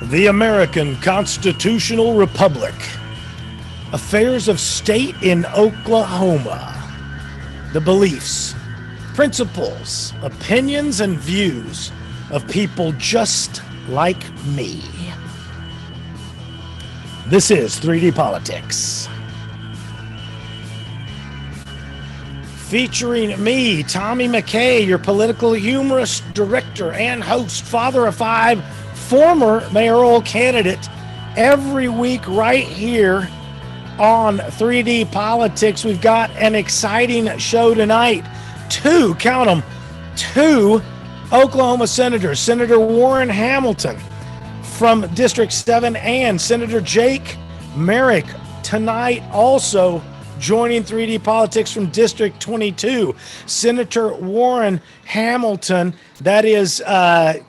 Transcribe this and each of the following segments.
The American Constitutional Republic. Affairs of state in Oklahoma. The beliefs, principles, opinions, and views of people just like me. This is 3D Politics. Featuring me, Tommy McKay, your political humorist, director, and host, father of five, former mayoral candidate, every week right here on 3D Politics. We've got an exciting show tonight. Two, count them, two Oklahoma senators, Senator Warren Hamilton from District 7 and Senator Jake Merrick tonight also joining 3D Politics from District 22. Senator Warren Hamilton, that is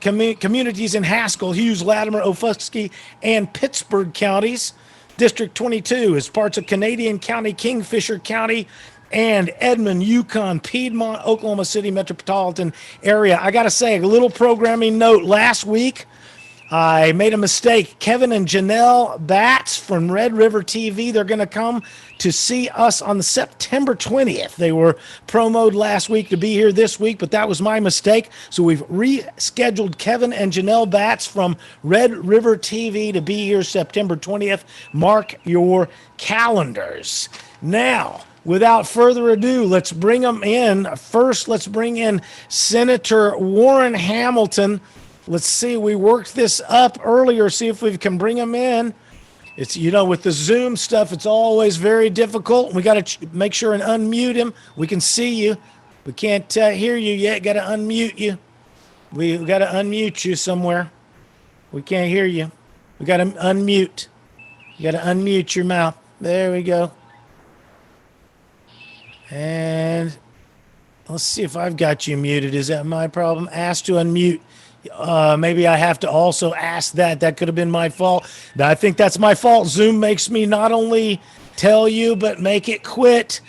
communities in Haskell, Hughes, Latimer, Okfuskee, and Pittsburg counties. District 22 is parts of Canadian County, Kingfisher County, and Edmond, Yukon, Piedmont, Oklahoma City metropolitan area. I got to say, a little programming note. Last week, I made a mistake. Kevin and Janelle Batts from Red River TV, they're going to come to see us on September 20th. They were promoted last week to be here this week, but that was my mistake. So we've rescheduled Kevin and Janelle Batts from Red River TV to be here September 20th. Mark your calendars. Now, without further ado, let's bring them in. First, let's bring in Senator Warren Hamilton. Let's see, we worked this up earlier, see if we can bring him in. It's, you know, with the Zoom stuff, it's always very difficult. We got to make sure and unmute him. We can see you. We can't hear you yet. Got to unmute you. We got to unmute you somewhere. We can't hear you. We got to unmute. You got to unmute your mouth. There we go. And let's see if I've got you muted. Is that my problem? Ask to unmute. Maybe I have to also ask that. That could have been my fault. I think that's my fault. Zoom makes me not only tell you, but make it quit.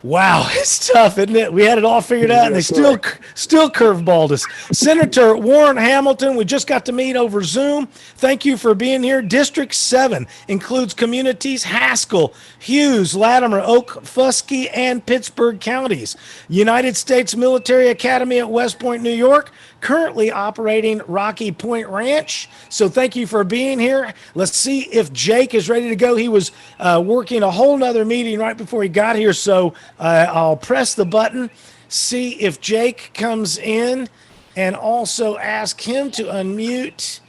Wow, it's tough, isn't it? We had it all figured out, and they still curveballed us. Senator Warren Hamilton, we just got to meet over Zoom. Thank you for being here. District 7 includes communities Haskell, Hughes, Latimer, Okfuskee, and Pittsburg counties. United States Military Academy at West Point, New York, currently operating Rocky Point Ranch. So thank you for being here. Let's see if Jake is ready to go. He was working a whole nother meeting right before he got here, so I'll press the button, see if Jake comes in, and also ask him to unmute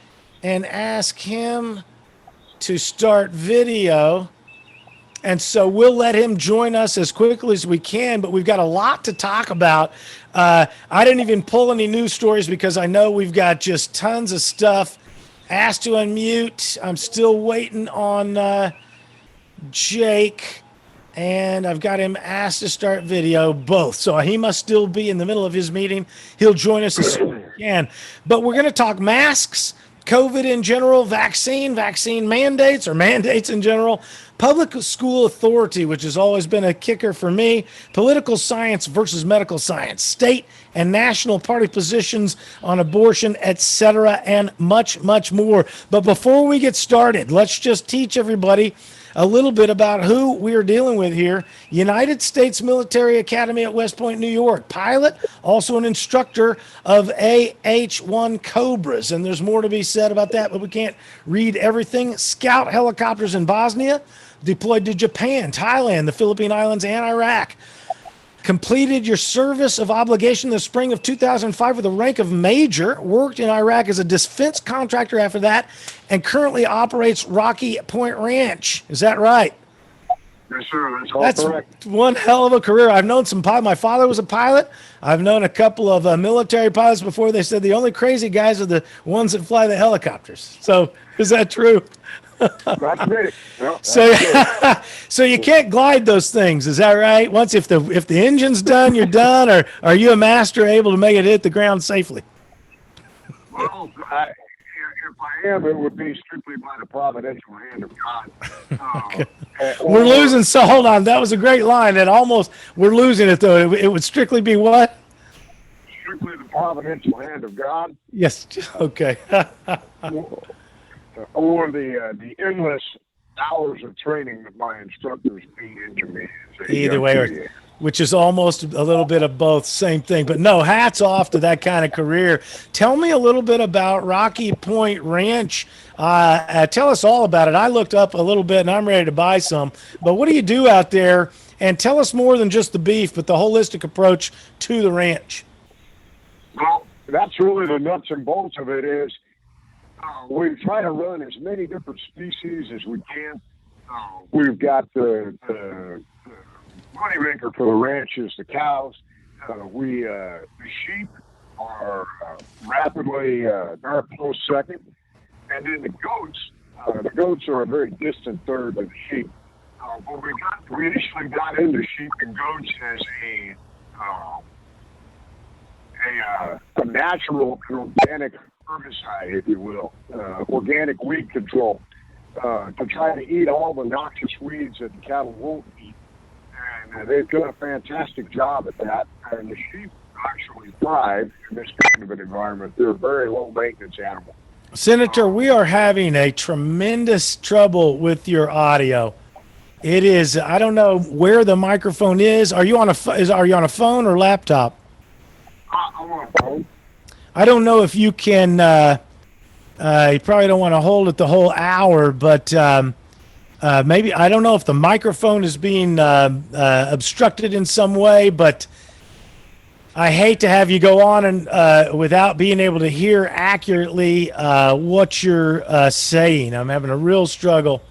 and ask him to start video. And so we'll let him join us as quickly as we can, but we've got a lot to talk about. I didn't even pull any news stories because I know we've got just tons of stuff. Asked to unmute. I'm still waiting on Jake, and I've got him asked to start video, both. So he must still be in the middle of his meeting. He'll join us as soon as he can. But we're going to talk masks, COVID in general, vaccine mandates or mandates in general, public school authority, which has always been a kicker for me, political science versus medical science, state and national party positions on abortion, etc., and much, much more. But before we get started, let's just teach everybody a little bit about who we are dealing with here. United States Military Academy at West Point, New York. Pilot, also an instructor of AH-1 Cobras. And there's more to be said about that, but we can't read everything. Scout helicopters in Bosnia, deployed to Japan, Thailand, the Philippine Islands, and Iraq. Completed your service of obligation in the spring of 2005 with the rank of major, worked in Iraq as a defense contractor after that, and currently operates Rocky Point Ranch. Is that right? Yes, sir. That's correct. One hell of a career. I've known some pilots. My father was a pilot. I've known a couple of military pilots before. They said the only crazy guys are the ones that fly the helicopters. So is that true? That's great. Well, so you can't glide those things, is that right? Once if the engine's done, you're done, or are you a master able to make it hit the ground safely? Well, if I am, it would be strictly by the providential hand of God. Okay. We're losing. So hold on, that was a great line. And almost we're losing it though. It would strictly be what? Strictly the providential hand of God. Yes. Okay. or the endless hours of training that my instructors feed into me. Either way, which is almost a little bit of both, same thing. But no, hats off to that kind of career. Tell me a little bit about Rocky Point Ranch. Tell us all about it. I looked up a little bit and I'm ready to buy some. But what do you do out there? And tell us more than just the beef, but the holistic approach to the ranch. Well, that's really the nuts and bolts of it is we try to run as many different species as we can. We've got the moneymaker for the ranch is the cows. The sheep are rapidly our close second. And then the goats are a very distant third of the sheep. But we initially got into sheep and goats as a natural organic herbicide, if you will, organic weed control, to try to eat all the noxious weeds that the cattle won't eat. And they've done a fantastic job at that. And the sheep actually thrive in this kind of an environment. They're a very low maintenance animal. Senator, we are having a tremendous trouble with your audio. It is, I don't know where the microphone is. Are you on a phone or laptop? I'm on a phone. I don't know if you can, you probably don't want to hold it the whole hour, but maybe, I don't know if the microphone is being obstructed in some way, but I hate to have you go on and without being able to hear accurately what you're saying. I'm having a real struggle.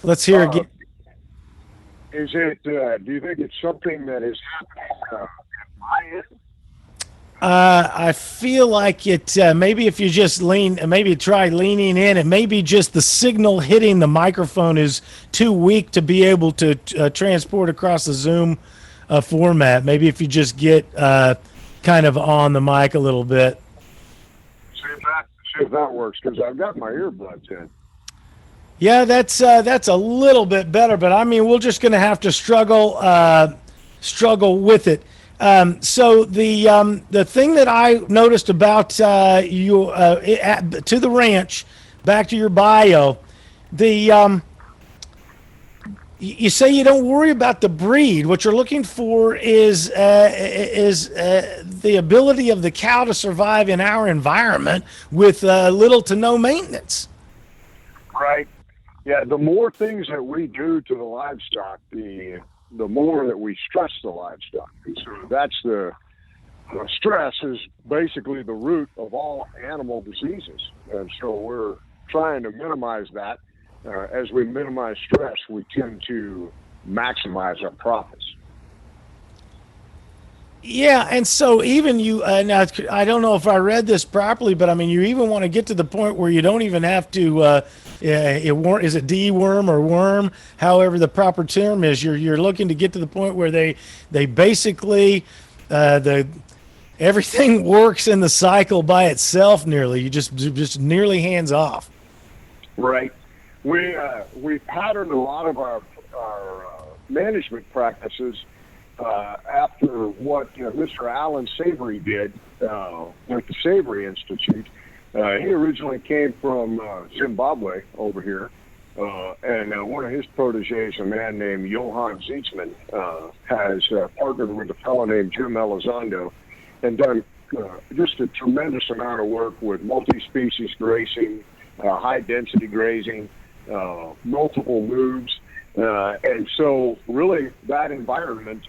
Let's hear again. Is it, do you think it's something that is happening at my end? I feel like it, maybe if you just maybe try leaning in, it may be just the signal hitting the microphone is too weak to be able to transport across the Zoom format. Maybe if you just get kind of on the mic a little bit. See if that works, because I've got my earbuds in. Yeah, that's a little bit better, but I mean, we're just going to have to struggle with it. So the thing that I noticed about you to the ranch, back to your bio, you say you don't worry about the breed. What you're looking for is the ability of the cow to survive in our environment with little to no maintenance. Right. Yeah, the more things that we do to the livestock, the more that we stress the livestock. And so that's the stress is basically the root of all animal diseases. And so we're trying to minimize that. As we minimize stress, we tend to maximize our profits. Yeah, and so even you, now I don't know if I read this properly, but I mean, you even want to get to the point where you don't even have to, is it deworm or worm, however the proper term is, you're looking to get to the point where they basically, everything works in the cycle by itself nearly, you just nearly hands off. Right. We patterned a lot of our management practices after what Mr. Alan Savory did with the Savory Institute. He originally came from Zimbabwe over here, and one of his proteges, a man named Johan Zietzman, has partnered with a fellow named Jim Elizondo and done just a tremendous amount of work with multi-species grazing, high-density grazing, multiple moves. And so really that environment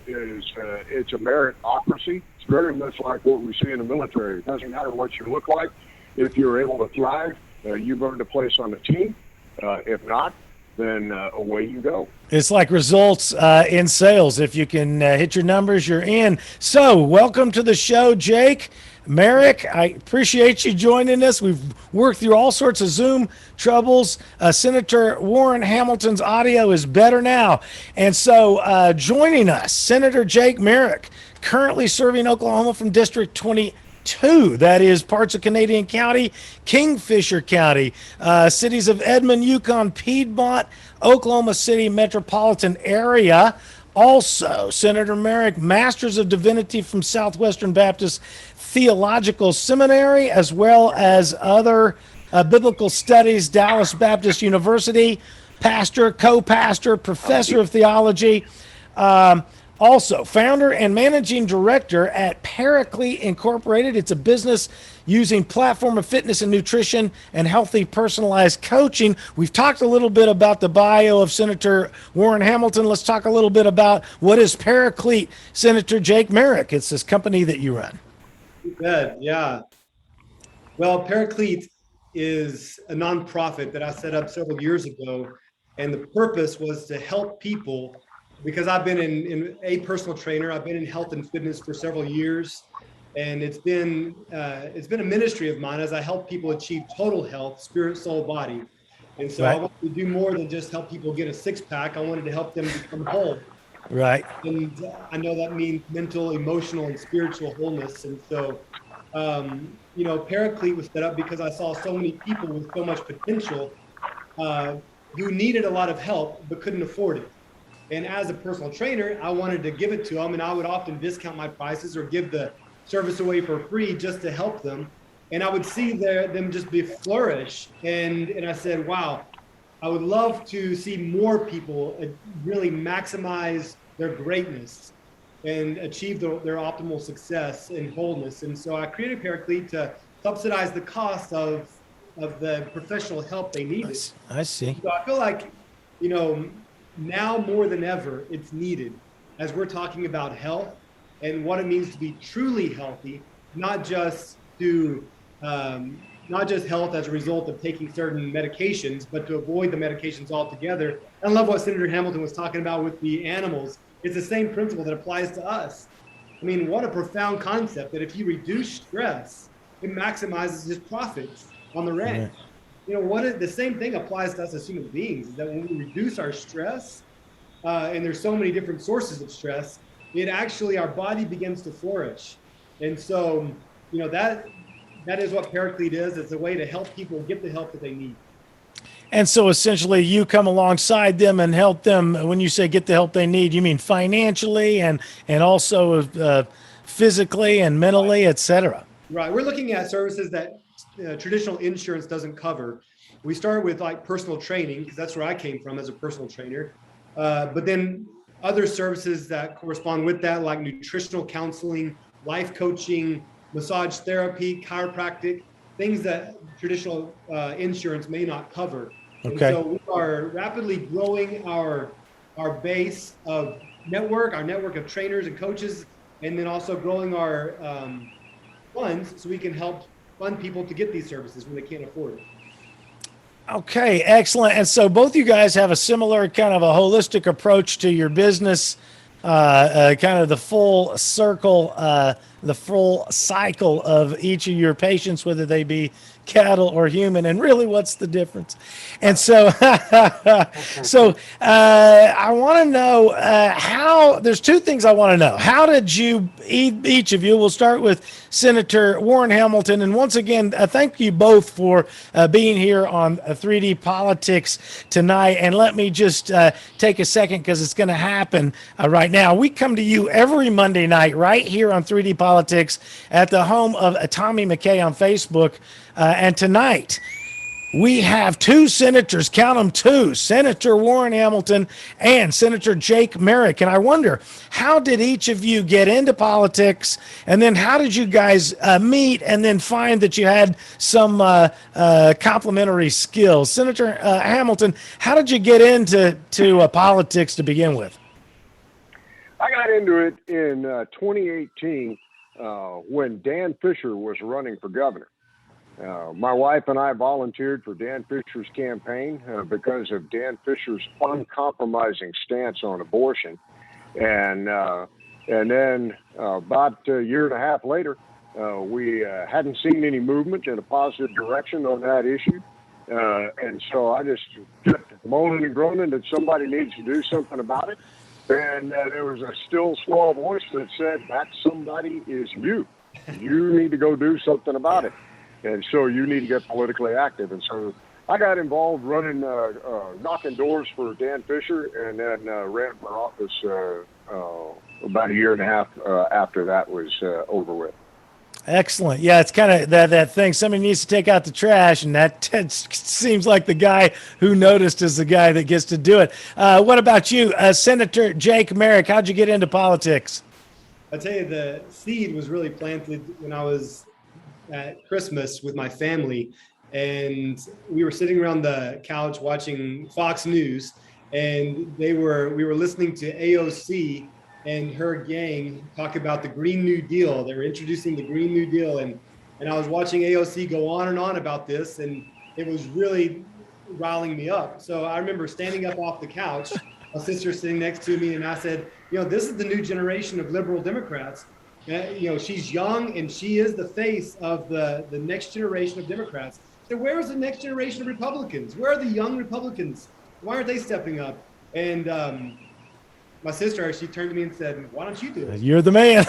it's a meritocracy. It's very much like what we see in the military. It doesn't matter what you look like. If you're able to thrive, you've earned a place on the team. If not, then away you go. It's like results in sales. If you can hit your numbers, you're in. So welcome to the show, Jake Merrick. I appreciate you joining us. We've worked through all sorts of Zoom troubles. Senator Warren Hamilton's audio is better now. And so joining us, Senator Jake Merrick, currently serving Oklahoma from District 22. That is parts of Canadian County, Kingfisher County, cities of Edmond, Yukon, Piedmont, Oklahoma City metropolitan area. Also, Senator Merrick, Masters of Divinity from Southwestern Baptist Theological Seminary, as well as other biblical studies, Dallas Baptist University, pastor, co-pastor, professor of theology. Also, founder and managing director at Paraclete Incorporated. It's a business using platform of fitness and nutrition and healthy personalized coaching. We've talked a little bit about the bio of Senator Warren Hamilton. Let's talk a little bit about what is Paraclete, Senator Jake Merrick. It's this company that you run. Good, yeah. Well, Paraclete is a nonprofit that I set up several years ago, and the purpose was to help people, because I've been in a personal trainer. I've been in health and fitness for several years, and it's been a ministry of mine as I help people achieve total health, spirit, soul, body. And so I wanted to do more than just help people get a six-pack. I wanted to help them become whole. Right. And I know that means mental, emotional, and spiritual wholeness. And so, Paraclete was set up because I saw so many people with so much potential who needed a lot of help but couldn't afford it. And as a personal trainer, I wanted to give it to them, and I would often discount my prices or give the service away for free just to help them. And I would see them just be flourish. And I said, wow, I would love to see more people really maximize their greatness and achieve their optimal success and wholeness. And so I created Paraclete to subsidize the cost of the professional help they needed. I see. So I feel like, now more than ever, it's needed as we're talking about health and what it means to be truly healthy, not just health as a result of taking certain medications, but to avoid the medications altogether. I love what Senator Hamilton was talking about with the animals. It's the same principle that applies to us. I mean, what a profound concept that if you reduce stress, it maximizes his profits on the ranch. The same thing applies to us as human beings, is that when we reduce our stress, and there's so many different sources of stress, our body begins to flourish. And so, that is what Paraclete is. It's a way to help people get the help that they need. And so essentially you come alongside them and help them. When you say get the help they need, you mean financially and also physically and mentally, et cetera. Right. We're looking at services that traditional insurance doesn't cover. We started with like personal training, because that's where I came from as a personal trainer. But then other services that correspond with that, like nutritional counseling, life coaching, massage therapy, chiropractic, things that traditional insurance may not cover. Okay. And so we are rapidly growing our base of our network of trainers and coaches, and then also growing our funds so we can help fund people to get these services when they can't afford it. Okay, excellent. And so both you guys have a similar kind of a holistic approach to your business, kind of the full circle, the full cycle of each of your patients, whether they be cattle or human, and really what's the difference? And so, I want to know how, there's two things I want to know. How did you, each of you, we'll start with Senator Warren Hamilton, and once again, thank you both for being here on 3D Politics tonight, and let me just take a second, because it's going to happen right now. We come to you every Monday night right here on 3D Politics at the home of Tommy McKay on Facebook. And tonight, we have two senators, count them two, Senator Warren Hamilton and Senator Jake Merrick. And I wonder, how did each of you get into politics? And then how did you guys meet and then find that you had some complementary skills? Senator Hamilton, how did you get into politics to begin with? I got into it in 2018 when Dan Fisher was running for governor. My wife and I volunteered for Dan Fisher's campaign because of Dan Fisher's uncompromising stance on abortion. And then about a year and a half later, we hadn't seen any movement in a positive direction on that issue. And so I just kept moaning and groaning that somebody needs to do something about it. And there was a still small voice that said, that somebody is you. You need to go do something about it. And so you need to get politically active. And so I got involved running, knocking doors for Dan Fisher, and then ran for office about a year and a half after that was over with. Excellent. Yeah, it's kind of that thing. Somebody needs to take out the trash, and that seems like the guy who noticed is the guy that gets to do it. What about you, Senator Jake Merrick? How'd you get into politics? I'll tell you, the seed was really planted when I was at Christmas with my family, and we were sitting around the couch watching Fox News, and we were listening to AOC and her gang talk about the Green New Deal. They were introducing the Green New Deal, and I was watching AOC go on and on about this, and it was really riling me up. So I remember standing up off the couch, my sister sitting next to me, and I said, this is the new generation of liberal Democrats. She's young, and she is the face of the next generation of Democrats. So where's the next generation of Republicans? Where are the young Republicans? Why aren't they stepping up? And my sister, she turned to me and said, "Why don't you do it?" You're the man.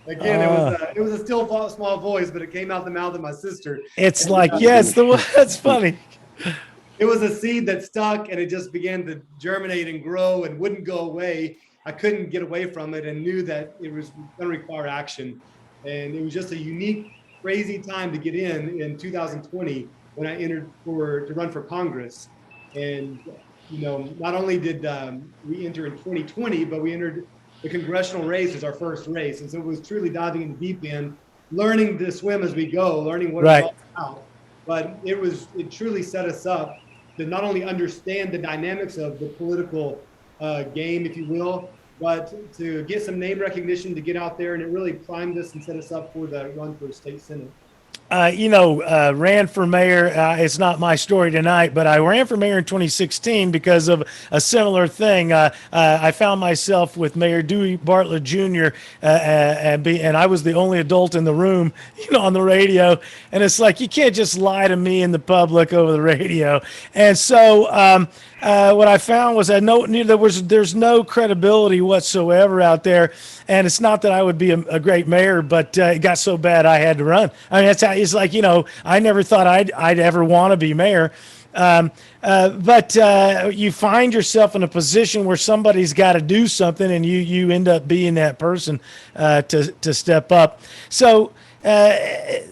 Again, it was a still small voice, but it came out the mouth of my sister. It's that's funny. It was a seed that stuck, and it just began to germinate and grow and wouldn't go away. I couldn't get away from it, and knew that it was going to require action. And it was just a unique, crazy time to get in 2020 when I entered to run for Congress. And not only did we enter in 2020, but we entered the congressional race as our first race. And so it was truly diving in the deep end, learning to swim as we go, learning what it's all about. But it truly set us up to not only understand the dynamics of the political game, if you will, but to get some name recognition, to get out there. And it really primed us and set us up for the run for state senate. Ran for mayor. It's not my story tonight, but I ran for mayor in 2016 because of a similar thing. I found myself with Mayor Dewey Bartlett Jr. And I was the only adult in the room, on the radio. And it's like, you can't just lie to me in the public over the radio. And so what I found was that there's no credibility whatsoever out there. And it's not that I would be a great mayor, but it got so bad I had to run. I mean, that's how it's like. I never thought I'd ever want to be mayor. But you find yourself in a position where somebody's got to do something, and you end up being that person to step up. So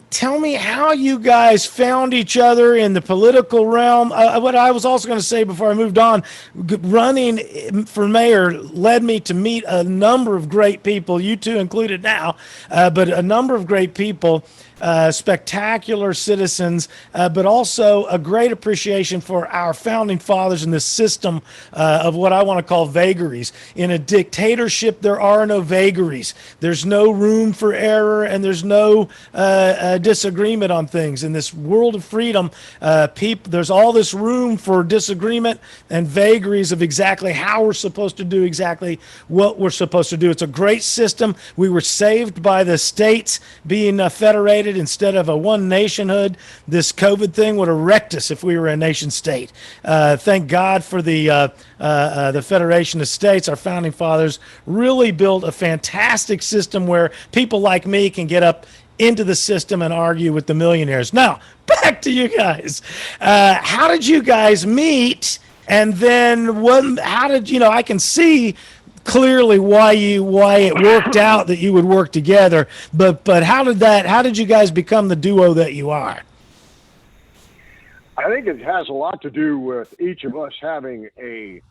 tell me how you guys found each other in the political realm. What I was also going to say before I moved on, running for mayor led me to meet a number of great people, you two included now, but a number of great people. Spectacular citizens, but also a great appreciation for our founding fathers in the system of what I want to call vagaries. In a dictatorship, there are no vagaries. There's no room for error, and there's no disagreement on things. In this world of freedom, there's all this room for disagreement and vagaries of exactly how we're supposed to do exactly what we're supposed to do. It's a great system. We were saved by the states being federated instead of a one nationhood. This COVID thing would have wrecked us if we were a nation state. Thank God for the Federation of States. Our founding fathers really built a fantastic system where people like me can get up into the system and argue with the millionaires. Now, back to you guys. How did you guys meet? And then how did I can see clearly why it worked out that you would work together, but how did you guys become the duo that you are? I think it has a lot to do with each of us having a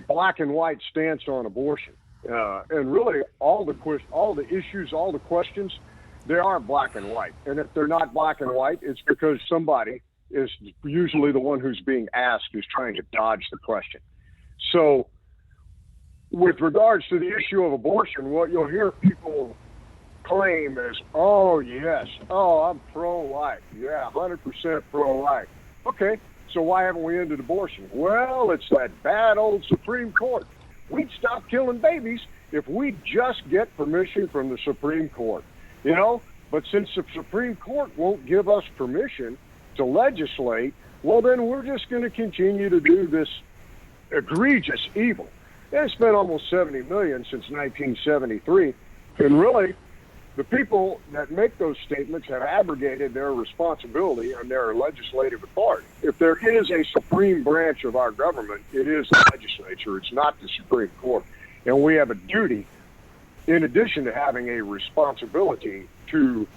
black and white stance on abortion, and really all the issues, all the questions, they aren't black and white. And if they're not black and white, it's because somebody is usually the one who's being asked who's trying to dodge the question. So with regards to the issue of abortion, what you'll hear people claim is, I'm pro-life. Yeah, 100% pro-life. Okay, so why haven't we ended abortion? Well, it's that bad old Supreme Court. We'd stop killing babies if we just get permission from the Supreme Court, But since the Supreme Court won't give us permission to legislate, well, then we're just going to continue to do this egregious evil. They spent almost $70 million since 1973, and really, the people that make those statements have abrogated their responsibility and their legislative authority. If there is a supreme branch of our government, it is the legislature. It's not the Supreme Court. And we have a duty, in addition to having a responsibility, to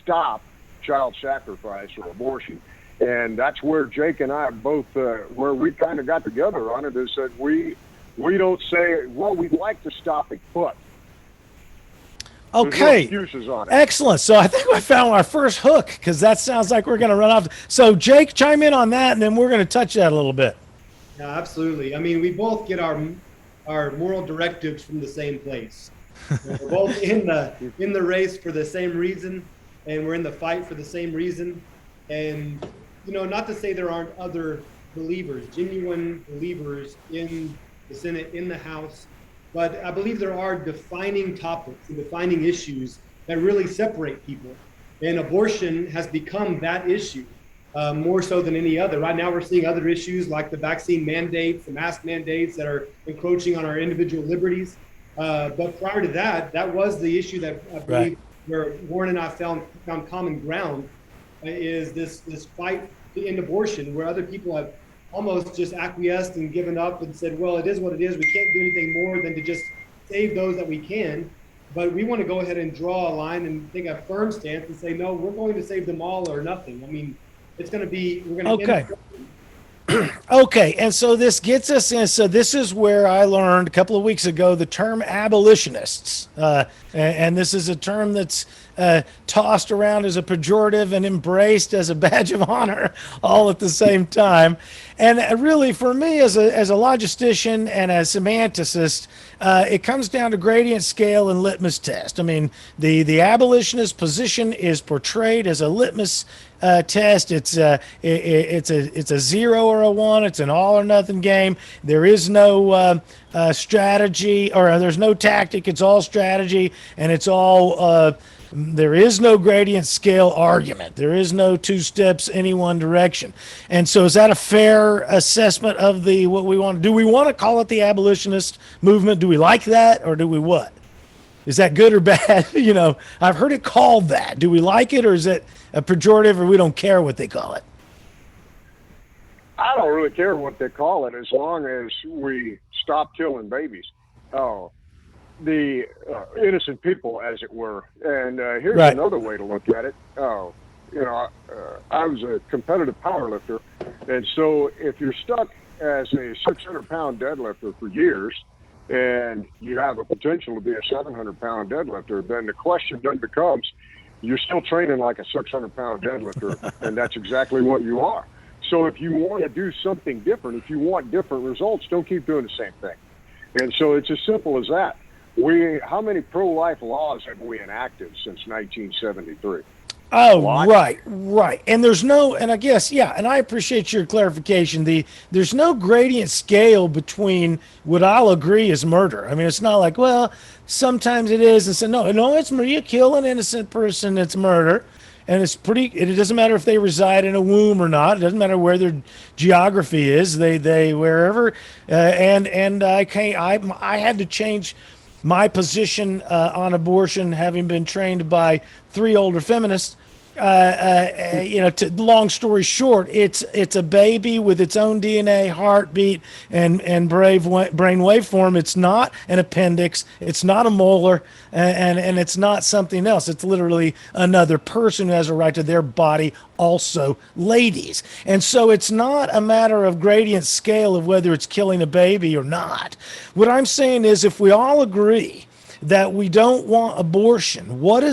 stop child sacrifice or abortion. And that's where Jake and I both, where we kind of got together on it, is that we don't say, well, we'd like to stop it, but Okay. there's no excuses on it. Excellent. So I think I found our first hook, because that sounds like we're going to run off. So Jake, chime in on that, and then we're going to touch that a little bit. Yeah, absolutely. I mean, we both get our moral directives from the same place. We're both in the race for the same reason, and we're in the fight for the same reason. And not to say there aren't other believers, genuine believers in the Senate, in the House, but I believe there are defining topics and defining issues that really separate people. And abortion has become that issue, more so than any other. Right now, we're seeing other issues like the vaccine mandates, the mask mandates that are encroaching on our individual liberties. But prior to that, that was the issue that I believe where Warren and I found common ground, is this fight to end abortion, where other people have almost just acquiesced and given up and said, well, it is what it is. We can't do anything more than to just save those that we can. But we want to go ahead and draw a line and take a firm stance and say, no, we're going to save them all or nothing. I mean, it's going to be, we're going to Okay. Okay, and so this gets us in. So this is where I learned a couple of weeks ago the term abolitionists, and this is a term that's tossed around as a pejorative and embraced as a badge of honor, all at the same time. And really, for me, as a logistician and a semanticist, it comes down to gradient scale and litmus test. I mean, the abolitionist position is portrayed as a litmus test. It's a 0 or a 1. It's an all or nothing game. There is no strategy, or there's no tactic. It's all strategy, and it's all. There is no gradient scale argument. There is no two steps any one direction. And so, is that a fair assessment of what we want? Do we want to call it the abolitionist movement? Do we like that, or do we what? Is that good or bad? I've heard it called that. Do we like it, or is it a pejorative, or we don't care what they call it? I don't really care what they call it, as long as we stop killing babies. The innocent people, as it were. And here's another way to look at it. I was a competitive powerlifter, and so if you're stuck as a 600-pound deadlifter for years, and you have a potential to be a 700-pound deadlifter, then the question then becomes, you're still training like a 600-pound deadlifter, and that's exactly what you are. So if you want to do something different, if you want different results, don't keep doing the same thing. And so it's as simple as that. How many pro-life laws have we enacted since 1973? Oh, right. And there's no, and I guess, and I appreciate your clarification. There's no gradient scale between what I'll agree is murder. I mean, it's not like, well, sometimes it is, and so no, it's murder. You kill an innocent person, it's murder. And it doesn't matter if they reside in a womb or not. It doesn't matter where their geography is. They wherever, and I had to change my position on abortion, having been trained by 3 older feminists. Long story short, it's a baby with its own DNA, heartbeat, and brain waveform. It's not an appendix. It's not a molar, and it's not something else. It's literally another person who has a right to their body, also ladies. And so it's not a matter of gradient scale of whether it's killing a baby or not. What I'm saying is, if we all agree that we don't want abortion, what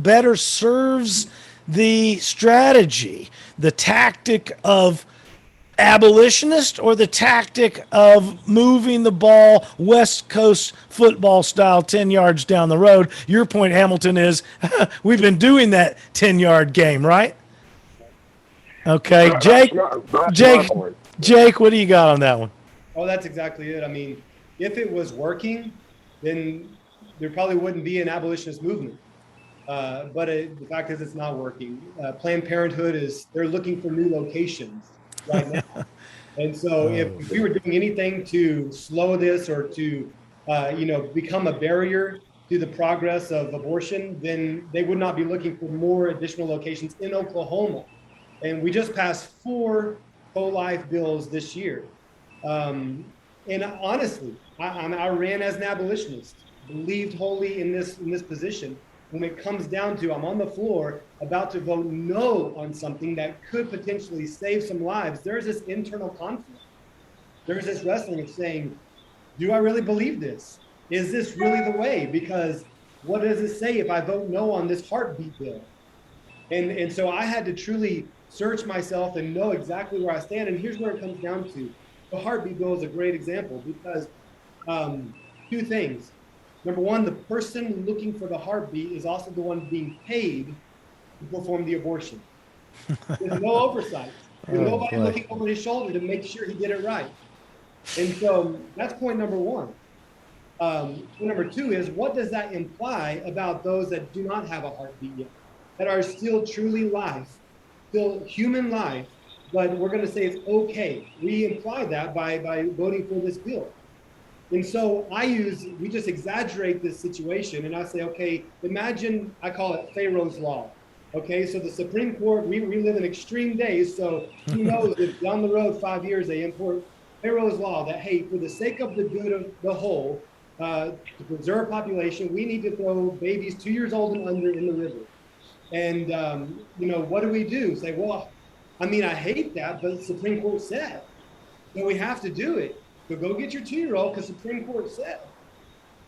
better serves the strategy, the tactic of abolitionist, or the tactic of moving the ball West Coast football style 10 yards down the road? Your point, Hamilton, is we've been doing that 10-yard game, right? Okay, Jake, what do you got on that one? Oh, that's exactly it. I mean, if it was working, then there probably wouldn't be an abolitionist movement. But the fact is, it's not working. Planned Parenthood they're looking for new locations right now. And so if we were doing anything to slow this or to, become a barrier to the progress of abortion, then they would not be looking for more additional locations in Oklahoma. And we just passed 4 pro-life bills this year. And honestly, I ran as an abolitionist, believed wholly in this position. When it comes down to, I'm on the floor about to vote no on something that could potentially save some lives, there's this internal conflict. There's this wrestling of saying, do I really believe this? Is this really the way? Because what does it say if I vote no on this heartbeat bill? And so I had to truly search myself and know exactly where I stand. And here's where it comes down to. The heartbeat bill is a great example because 2 things. Number one, the person looking for the heartbeat is also the one being paid to perform the abortion. There's no oversight. There's nobody looking over his shoulder to make sure he did it right. And so that's point number 1. Point number 2 is, what does that imply about those that do not have a heartbeat yet, that are still truly life, still human life, but we're going to say it's okay. We imply that by voting for this bill. And so we just exaggerate this situation, and I say, okay, imagine, I call it Pharaoh's Law. Okay, so the Supreme Court, we live in extreme days, so who knows if down the road 5 years they import Pharaoh's Law that, hey, for the sake of the good of the whole, to preserve population, we need to throw babies 2 years old and under in the river. And, what do we do? Say, well, I mean, I hate that, but the Supreme Court said, so we have to do it. So go get your 2-year-old because Supreme Court said.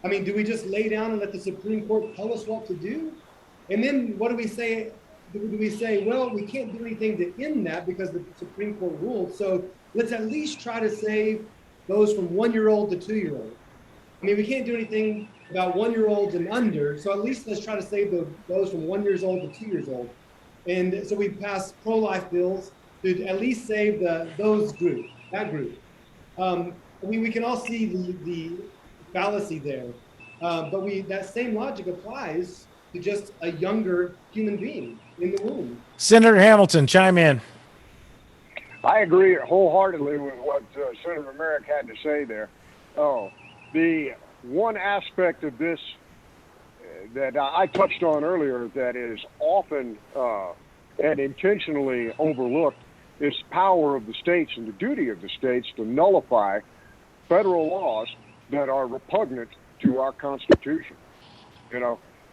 I mean, do we just lay down and let the Supreme Court tell us what to do? And then what do we say? Do we say, well, we can't do anything to end that because the Supreme Court ruled. So let's at least try to save those from 1-year-old to 2-year-old. I mean, we can't do anything about 1-year-olds and under. So at least let's try to save those from 1 year old to 2 years old. And so we passed pro-life bills to at least save that group. We can all see the fallacy there, but that same logic applies to just a younger human being in the womb. Senator Hamilton, chime in. I agree wholeheartedly with what Senator Merrick had to say there. The one aspect of this that I touched on earlier that is often and intentionally overlooked is power of the states and the duty of the states to nullify federal laws that are repugnant to our Constitution.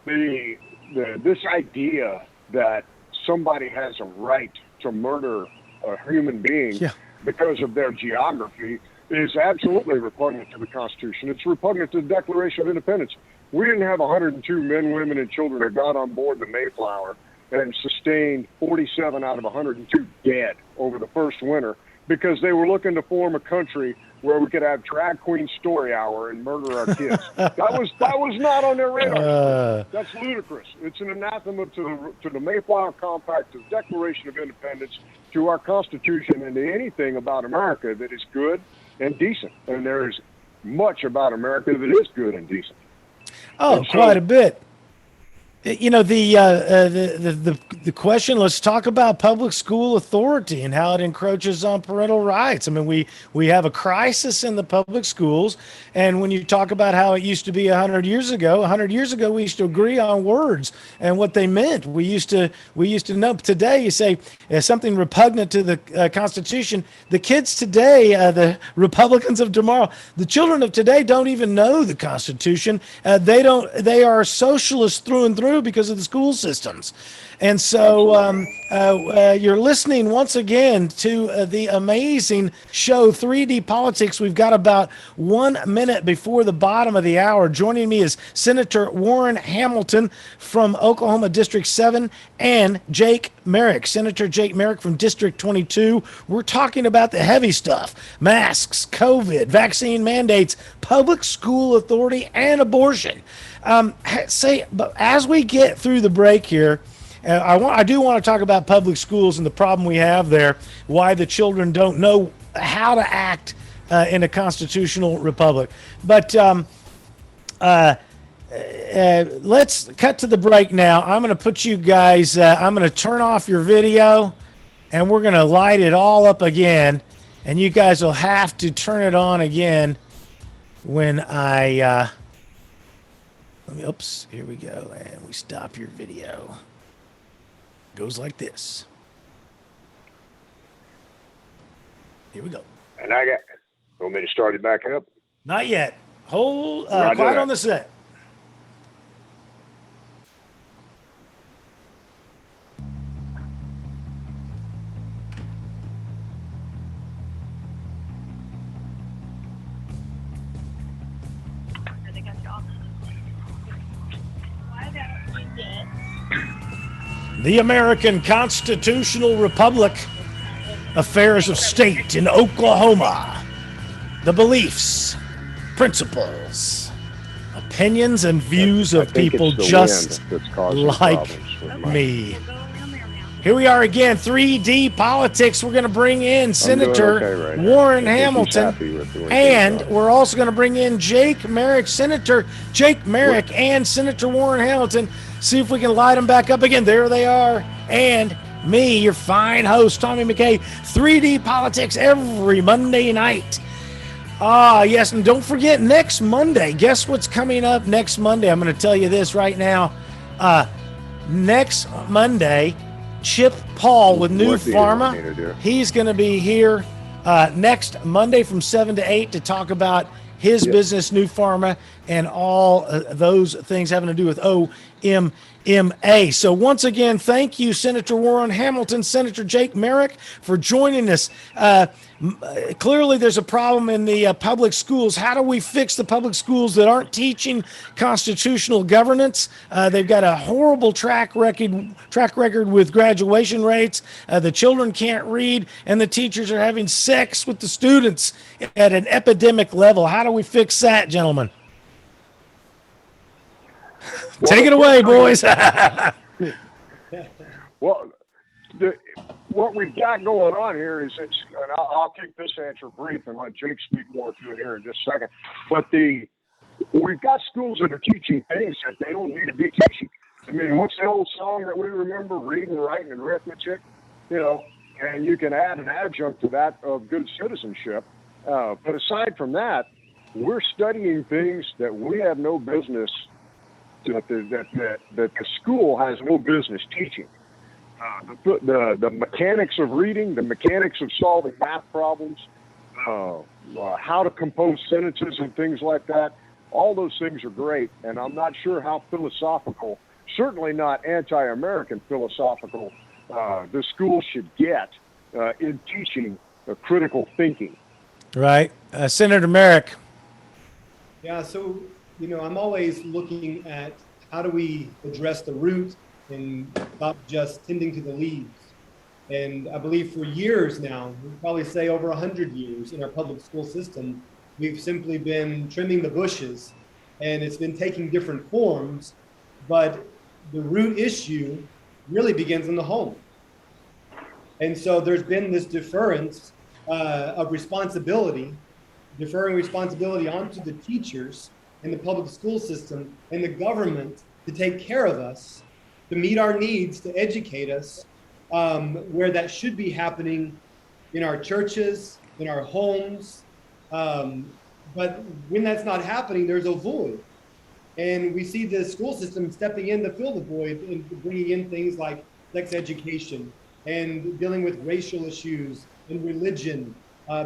This idea that somebody has a right to murder a human being because of their geography is absolutely repugnant to the Constitution. It's repugnant to the Declaration of Independence. We didn't have 102 men, women, and children that got on board the Mayflower and sustained 47 out of 102 dead over the first winter because they were looking to form a country where we could have drag queen story hour and murder our kids. that was not on their radar. That's ludicrous. It's an anathema to the Mayflower Compact, to the Declaration of Independence, to our Constitution, and to anything about America that is good and decent. And there is much about America that is good and decent. Quite a bit. The question, let's talk about public school authority and how it encroaches on parental rights. I mean, we have a crisis in the public schools. And when you talk about how it used to be 100 years ago, we used to agree on words and what they meant. We used to know. Today, you say something repugnant to the Constitution. The kids today, the Republicans of tomorrow, the children of today don't even know the Constitution. They are socialists through and through because of the school systems. And so you're listening once again to the amazing show 3D Politics. We've got about 1 minute before the bottom of the hour. Joining me is Senator Warren Hamilton from Oklahoma District 7 and Jake Merrick, Senator Jake Merrick from District 22. We're talking about the heavy stuff: masks, COVID, vaccine mandates, public school authority, and abortion. But as we get through the break here, I do want to talk about public schools and the problem we have there, why the children don't know how to act in a constitutional republic. But let's cut to the break now. I'm going to put you guys, I'm going to turn off your video, and we're going to light it all up again. And you guys will have to turn it on again when I... Oops, here we go. And we stop your video. Goes like this. Here we go. And I got, want me to start it back up? Not yet. Hold, Roger quiet that. on the set. The American Constitutional Republic, affairs of state in Oklahoma, the beliefs, principles, opinions, and views of people just like me. Here we are again, 3D politics. We're going to bring in Senator Warren Hamilton, and we're also going to bring in Jake Merrick, Senator Jake Merrick, and Senator Warren Hamilton. See if we can light them back up again. There they are. And me, your fine host, Tommy McKay, 3D politics every Monday night. Yes, and don't forget, next Monday, guess what's coming up next Monday? I'm going to tell you this right now. Next Monday, Chip Paul with New Pharma. He's going to be here next Monday from 7 to 8 to talk about his business, New Pharma, and all those things having to do with OMMA. So once again, thank you, Senator Warren Hamilton, Senator Jake Merrick, for joining us. Clearly, there's a problem in the public schools. How do we fix the public schools that aren't teaching constitutional governance? They've got a horrible track record with graduation rates. The children can't read, and the teachers are having sex with the students at an epidemic level. How do we fix that, gentlemen? Take it away, boys. Well, what we've got going on here is and I'll keep this answer brief and let Jake speak more to it here in just a second. But we've got schools that are teaching things that they don't need to be teaching. I mean, what's the old song that we remember? Reading, writing, and arithmetic. And you can add an adjunct to that of good citizenship. But aside from that, we're studying things that we have no business, that the school has no business teaching. The mechanics of reading, the mechanics of solving math problems, how to compose sentences and things like that. All those things are great, and I'm not sure how philosophical, certainly not anti-American philosophical, the school should get in teaching critical thinking. Right. Senator Merrick. Yeah, so, I'm always looking at how do we address the root and not just tending to the leaves. And I believe for years now, we'd probably say over 100 years in our public school system, we've simply been trimming the bushes, and it's been taking different forms, but the root issue really begins in the home. And so there's been this deference of responsibility, deferring responsibility onto the teachers in the public school system and the government to take care of us, to meet our needs, to educate us, where that should be happening in our churches, in our homes. But when that's not happening, there's a void. And we see the school system stepping in to fill the void and bringing in things like sex education and dealing with racial issues and religion,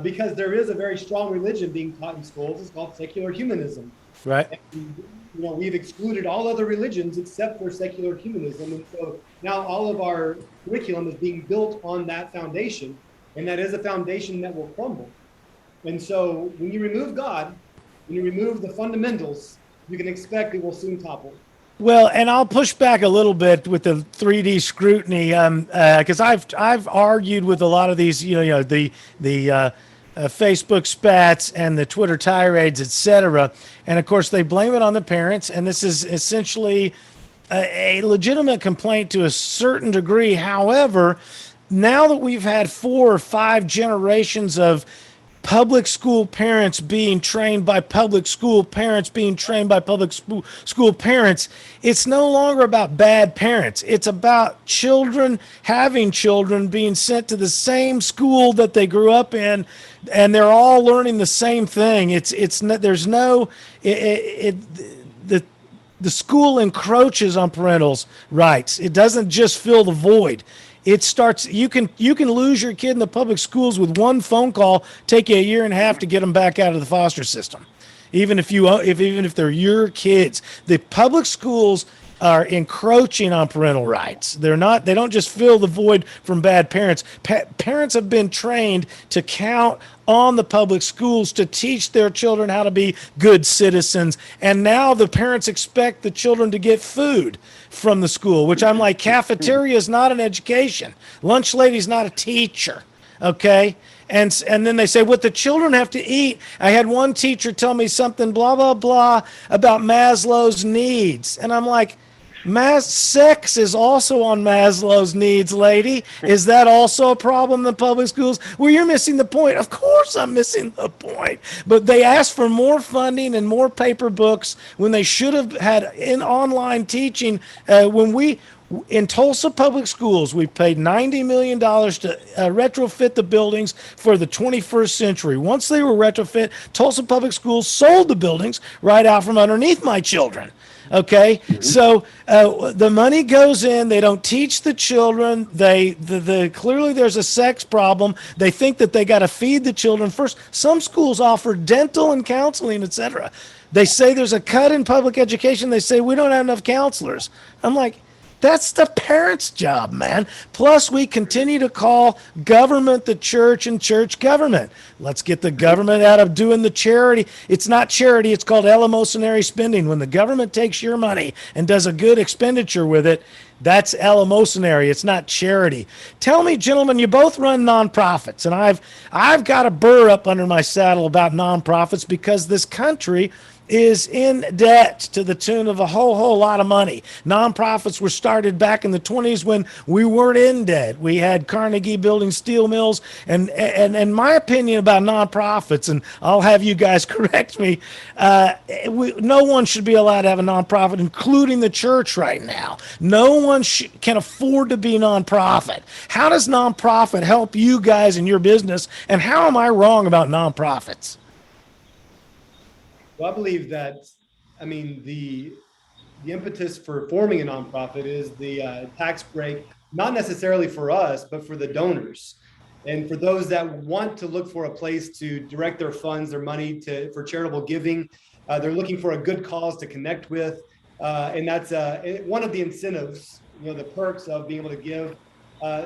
because there is a very strong religion being taught in schools. It's called secular humanism. Right. And, we've excluded all other religions except for secular humanism. And so now all of our curriculum is being built on that foundation, and that is a foundation that will crumble. And so when you remove God, when you remove the fundamentals, you can expect it will soon topple. Well, and I'll push back a little bit with the 3D scrutiny, because I've argued with a lot of these, the Facebook spats and the Twitter tirades, etc. And of course, they blame it on the parents, and this is essentially a legitimate complaint to a certain degree. However, now that we've had 4 or 5 generations of public school parents being trained by public school parents being trained by public school parents, it's no longer about bad parents. It's about children having children being sent to the same school that they grew up in, and they're all learning the same thing. The the school encroaches on parental rights. It doesn't just fill the void. It starts. You can lose your kid in the public schools with one phone call. Take you a year and a half to get them back out of the foster system, even if they're your kids. The public schools are encroaching on parental rights. They don't just fill the void from bad parents. Parents have been trained to count on the public schools to teach their children how to be good citizens. And now the parents expect the children to get food from the school, which I'm like, cafeteria is not an education. Lunch lady's not a teacher. Okay. And then they say what the children have to eat. I had one teacher tell me something, blah, blah, blah, about Maslow's needs. And I'm like, sex is also on Maslow's needs, lady. Is that also a problem in the public schools? Well, you're missing the point. Of course I'm missing the point. But they asked for more funding and more paper books when they should have had in online teaching. In Tulsa Public Schools, we paid $90 million to retrofit the buildings for the 21st century. Once they were retrofit, Tulsa Public Schools sold the buildings right out from underneath my children. Okay, so the money goes in. They don't teach the children. Clearly there's a sex problem. They think that they got to feed the children first. Some schools offer dental and counseling, etc. They say there's a cut in public education. They say we don't have enough counselors. I'm like, that's the parents' job, man. Plus, we continue to call government the church and church government. Let's get the government out of doing the charity. It's not charity. It's called eleemosynary spending. When the government takes your money and does a good expenditure with it, that's eleemosynary. It's not charity. Tell me, gentlemen, you both run nonprofits, and I've got a burr up under my saddle about nonprofits because this country is in debt to the tune of a whole lot of money. Nonprofits were started back in the 20s when we weren't in debt. We had Carnegie building steel mills, and my opinion about nonprofits, and I'll have you guys correct me, no one should be allowed to have a nonprofit, including the church right now. No one can afford to be nonprofit. How does nonprofit help you guys in your business, and how am I wrong about nonprofits? Well, I believe that, the impetus for forming a nonprofit is the tax break, not necessarily for us, but for the donors. And for those that want to look for a place to direct their funds, their money for charitable giving, they're looking for a good cause to connect with. And that's one of the incentives, the perks of being able to give.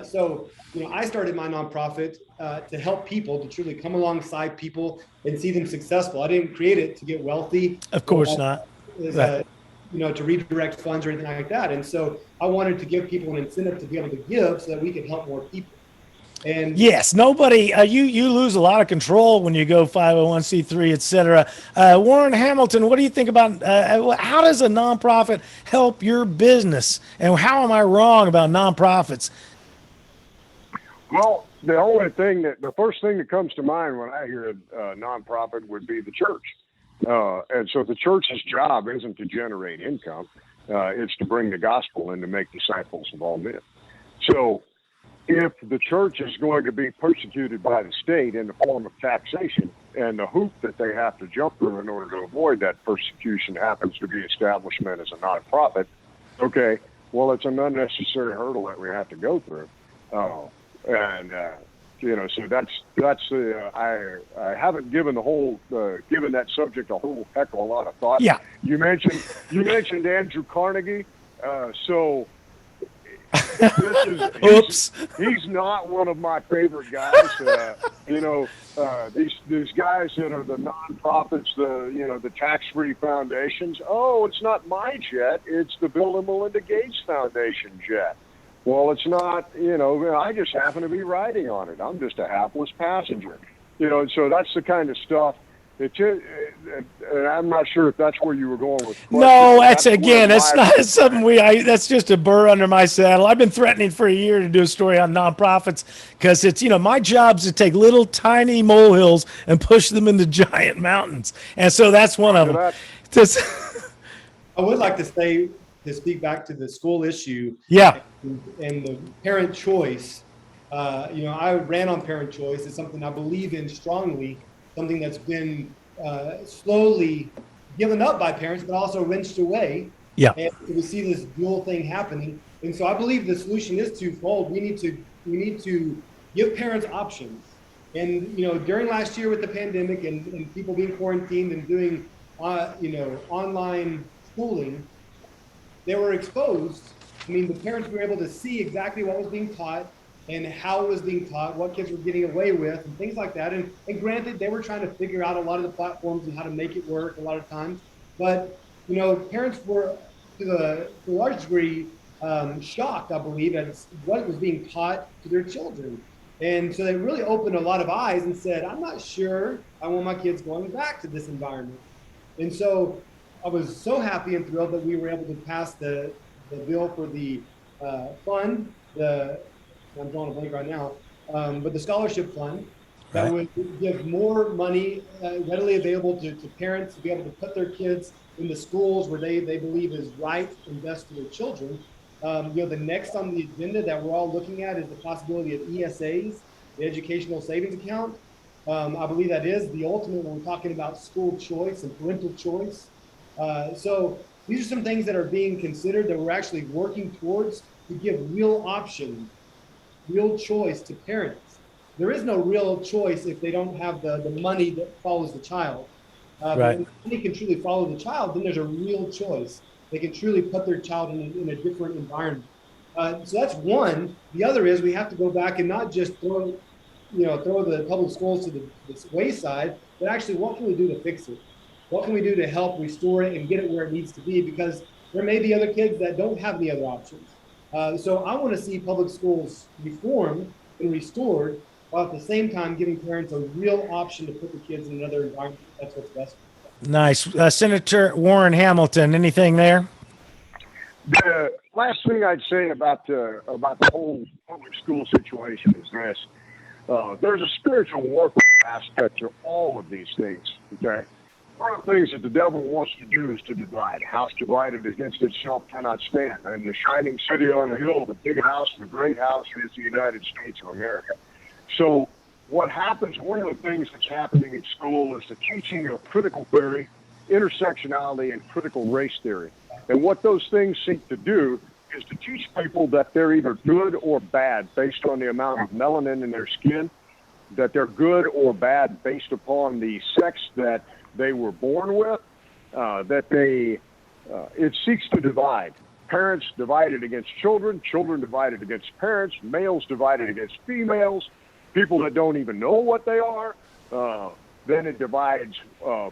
So I started my nonprofit to help people, to truly come alongside people and see them successful. I didn't create it to get wealthy. Of course not. To redirect funds or anything like that. And so I wanted to give people an incentive to be able to give so that we could help more people. And yes, nobody, you lose a lot of control when you go 501c3, et cetera. Warren Hamilton, what do you think about, how does a nonprofit help your business? And how am I wrong about nonprofits? Well, the first thing that comes to mind when I hear a nonprofit would be the church. And so the church's job isn't to generate income. It's to bring the gospel and to make disciples of all men. So if the church is going to be persecuted by the state in the form of taxation, and the hoop that they have to jump through in order to avoid that persecution happens to be establishment as a nonprofit, okay, well, it's an unnecessary hurdle that we have to go through. So that's I haven't given given that subject a whole heck of a lot of thought. Yeah. You mentioned Andrew Carnegie. So Oops. He's not one of my favorite guys. These guys that are the nonprofits, the tax-free foundations. Oh, it's not my jet. It's the Bill and Melinda Gates Foundation jet. Well, it's not, I just happen to be riding on it. I'm just a hapless passenger. And so that's the kind of stuff that and I'm not sure if that's where you were going with. No, that's just a burr under my saddle. I've been threatening for a year to do a story on nonprofits because it's, my job's to take little tiny molehills and push them into giant mountains. And so that's one of them. I would like to speak back to the school issue. Yeah. And the parent choice. I ran on parent choice. It's something I believe in strongly, something that's been slowly given up by parents, but also wrenched away. Yeah. And we see this dual thing happening. And so I believe the solution is twofold. We need to give parents options. And during last year with the pandemic and people being quarantined and doing online schooling, they were exposed. I mean, the parents were able to see exactly what was being taught and how it was being taught, what kids were getting away with, and things like that. And granted, they were trying to figure out a lot of the platforms and how to make it work a lot of times. But parents were to a large degree shocked, I believe, at what was being taught to their children. And so they really opened a lot of eyes and said, I'm not sure I want my kids going back to this environment. And so I was so happy and thrilled that we were able to pass the bill for the fund, I'm drawing a blank right now, but the scholarship fund that would give more money readily available to parents to be able to put their kids in the schools where they believe is right and best for their children. The next on the agenda that we're all looking at is the possibility of ESAs, the Educational Savings Account. I believe that is the ultimate when we're talking about school choice and parental choice. So these are some things that are being considered that we're actually working towards to give real options, real choice to parents. There is no real choice if they don't have the money that follows the child. But when money can truly follow the child, then there's a real choice. They can truly put their child in a different environment. So that's one. The other is we have to go back and not just throw the public schools to the wayside, but actually what can we do to fix it? What can we do to help restore it and get it where it needs to be? Because there may be other kids that don't have any other options. So I want to see public schools reformed and restored, while at the same time giving parents a real option to put the kids in another environment. That's what's best. Nice. Senator Warren Hamilton, anything there? The last thing I'd say about the whole public school situation is this. There's a spiritual warfare aspect to all of these things, okay? One of the things that the devil wants to do is to divide. House divided against itself cannot stand. And the shining city on the hill, the big house, the great house is the United States of America. So what happens, one of the things that's happening in school is the teaching of critical theory, intersectionality, and critical race theory. And what those things seek to do is to teach people that they're either good or bad based on the amount of melanin in their skin, that they're good or bad based upon the sex that they were born with, it seeks to divide. Parents divided against children, children divided against parents, males divided against females, people that don't even know what they are. Then it divides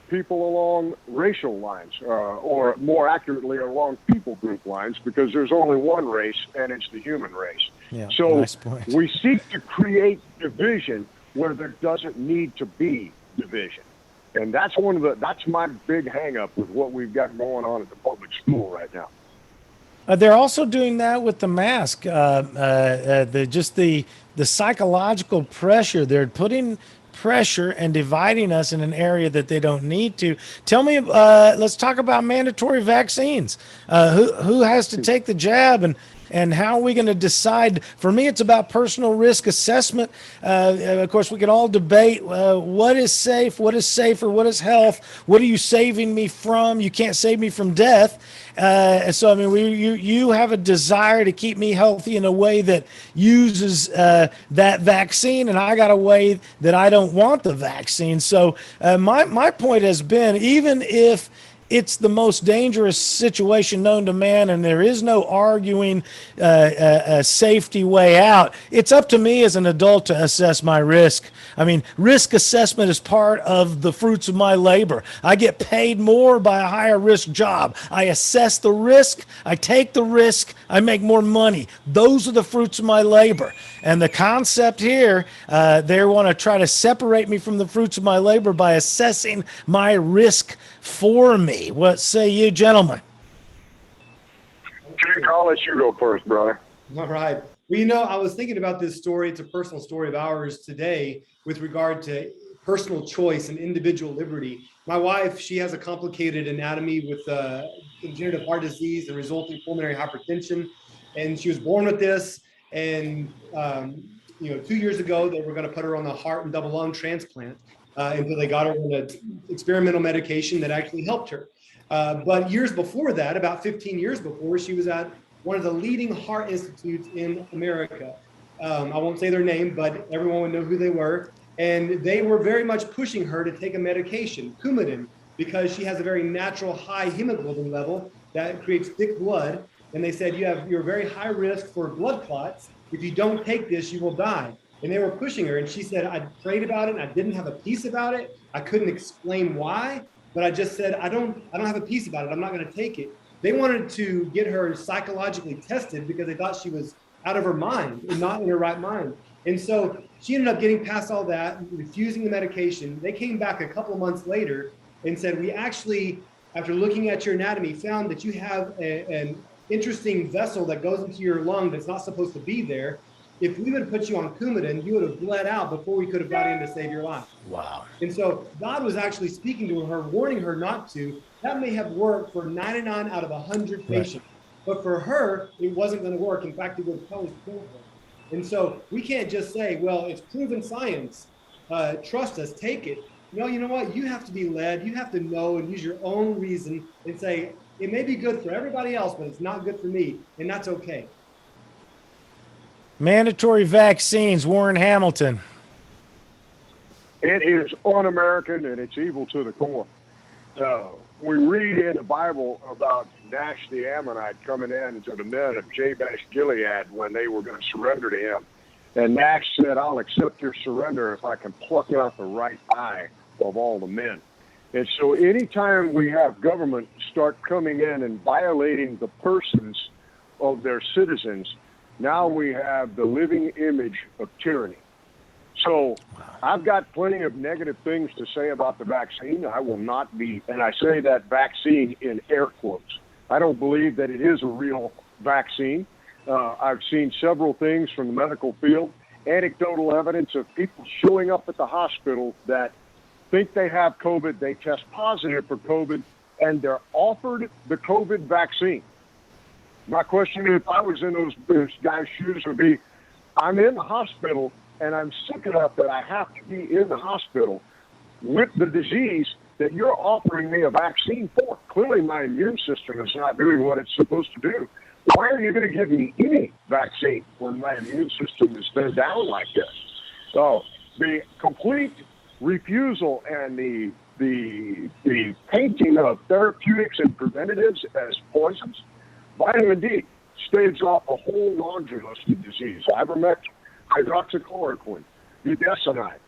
people along racial lines, or more accurately, along people group lines, because there's only one race, and it's the human race. Yeah, so nice point. We seek to create division where there doesn't need to be division. And that's my big hang up with what we've got going on at the public school right now. They're also doing that with the mask. The psychological pressure. They're putting pressure and dividing us in an area that they don't need to. Tell me, let's talk about mandatory vaccines. Who has to take the jab, and how are we going to decide? For me, it's about personal risk assessment. Of course, we can all debate what is safe, what is safer, what is health, what are you saving me from? You can't save me from death. So, I mean, you have a desire to keep me healthy in a way that uses that vaccine, and I got a way that I don't want the vaccine. So my point has been, even if it's the most dangerous situation known to man, and there is no arguing a safety way out. It's up to me as an adult to assess my risk. I mean, risk assessment is part of the fruits of my labor. I get paid more by a higher risk job. I assess the risk, I take the risk, I make more money. Those are the fruits of my labor. And the concept here, they want to try to separate me from the fruits of my labor by assessing my risk for me. What say you, gentlemen? Jake, I'll let you go first, brother. All right. Well, I was thinking about this story. It's a personal story of ours today with regard to personal choice and individual liberty. My wife, she has a complicated anatomy with congenital heart disease and resulting pulmonary hypertension. And she was born with this. And, 2 years ago, they were going to put her on the heart and double lung transplant until they got her on an experimental medication that actually helped her. But years before that, about 15 years before, she was at one of the leading heart institutes in America. I won't say their name, but everyone would know who they were. And they were very much pushing her to take a medication, Coumadin, because she has a very natural high hemoglobin level that creates thick blood. And they said, you're very high risk for blood clots. If you don't take this, you will die. And they were pushing her. And she said, I prayed about it and I didn't have a peace about it. I couldn't explain why, but I just said, I don't have a peace about it. I'm not going to take it. They wanted to get her psychologically tested because they thought she was out of her mind and not in her right mind. And so she ended up getting past all that, refusing the medication. They came back a couple of months later and said, we actually, after looking at your anatomy, found that you have an interesting vessel that goes into your lung that's not supposed to be there. If we would have put you on Coumadin, you would have bled out before we could have got in to save your life. Wow. And so God was actually speaking to her, warning her not to. That may have worked for 99 out of 100 patients. Right. But for her, it wasn't going to work. In fact, it would probably kill her. And so we can't just say, well, it's proven science. Trust us, take it. No, you know what? You have to be led. You have to know and use your own reason and say, it may be good for everybody else, but it's not good for me. And that's okay. Mandatory vaccines, Warren Hamilton. It is un-American and it's evil to the core. We read in the Bible about Nash the Ammonite coming in to the men of Jabesh Gilead when they were going to surrender to him. And Nash said, I'll accept your surrender if I can pluck out the right eye of all the men. And so anytime we have government start coming in and violating the persons of their citizens, now we have the living image of tyranny. So I've got plenty of negative things to say about the vaccine. I will not be, and I say that vaccine in air quotes. I don't believe that it is a real vaccine. I've seen several things from the medical field, anecdotal evidence of people showing up at the hospital that think they have COVID, they test positive for COVID, and they're offered the COVID vaccine. My question, if I was in those guys' shoes, would be, I'm in the hospital and I'm sick enough that I have to be in the hospital with the disease that you're offering me a vaccine for. Clearly my immune system is not doing what it's supposed to do. Why are you going to give me any vaccine when my immune system is been down like this? So the complete refusal and the painting of therapeutics and preventatives as poisons. Vitamin D staves off a whole laundry list of disease. Ivermectin, hydroxychloroquine, budesonide.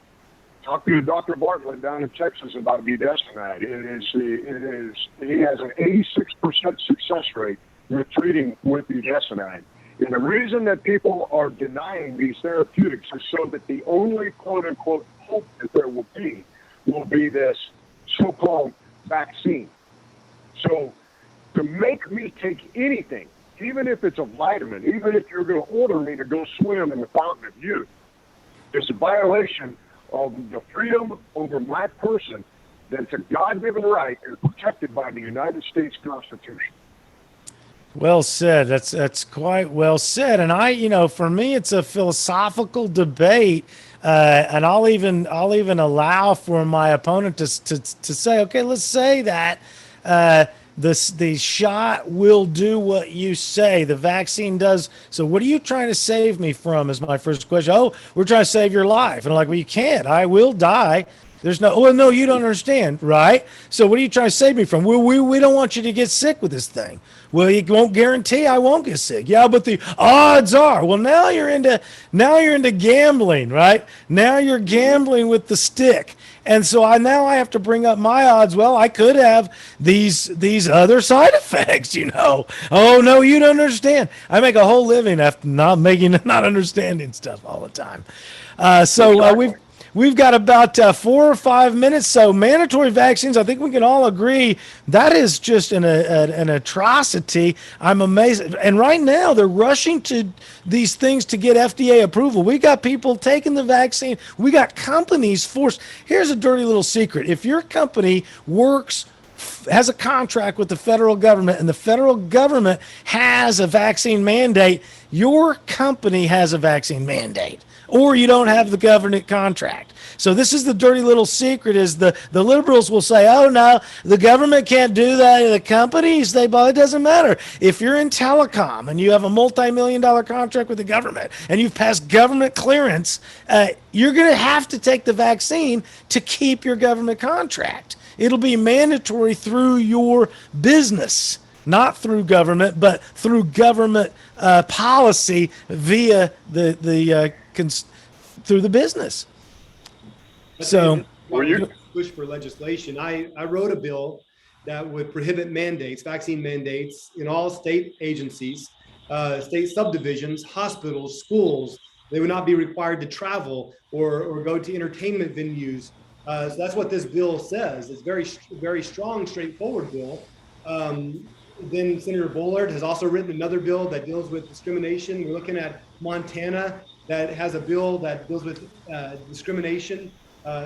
Talk to Dr. Bartlett down in Texas about budesonide. He has an 86% success rate with treating with budesonide. And the reason that people are denying these therapeutics is so that the only quote-unquote hope that there will be this so-called vaccine. So to make me take anything, even if it's a vitamin, even if you're going to order me to go swim in the fountain of youth, is a violation of the freedom over my person that's a God-given right and protected by the United States Constitution. Well said. That's quite well said. And for me, it's a philosophical debate, and I'll even allow for my opponent to say, okay, let's say that the shot will do what you say. The vaccine does. So what are you trying to save me from? Is my first question. Oh, we're trying to save your life. And I'm like, well, you can't. I will die. There's no. Oh no, you don't understand, right? So what are you trying to save me from? We don't want you to get sick with this thing. Well, you won't guarantee I won't get sick. Yeah, but the odds are. Well, now you're into gambling, right? Now you're gambling with the stick. And so I have to bring up my odds. Well, I could have these other side effects, Oh no, you don't understand. I make a whole living after not understanding stuff all the time. We've got about 4 or 5 minutes. So mandatory vaccines, I think we can all agree that is just an atrocity. I'm amazed. And right now they're rushing to these things to get FDA approval. We got people taking the vaccine. We got companies forced. Here's a dirty little secret. If your company has a contract with the federal government and the federal government has a vaccine mandate, your company has a vaccine mandate. or you don't have the government contract. So this is the dirty little secret: is the liberals will say, oh no, the government can't do that, the companies, it doesn't matter. If you're in telecom and you have a multi-million-dollar contract with the government and you've passed government clearance, you're going to have to take the vaccine to keep your government contract. It'll be mandatory through your business, not through government, but through government policy via through the business. So, push for legislation. I wrote a bill that would prohibit mandates, vaccine mandates, in all state agencies, state subdivisions, hospitals, schools. They would not be required to travel or go to entertainment venues. So that's what this bill says. It's very strong, straightforward bill. Then Senator Bullard has also written another bill that deals with discrimination. We're looking at Montana that has a bill that deals with discrimination.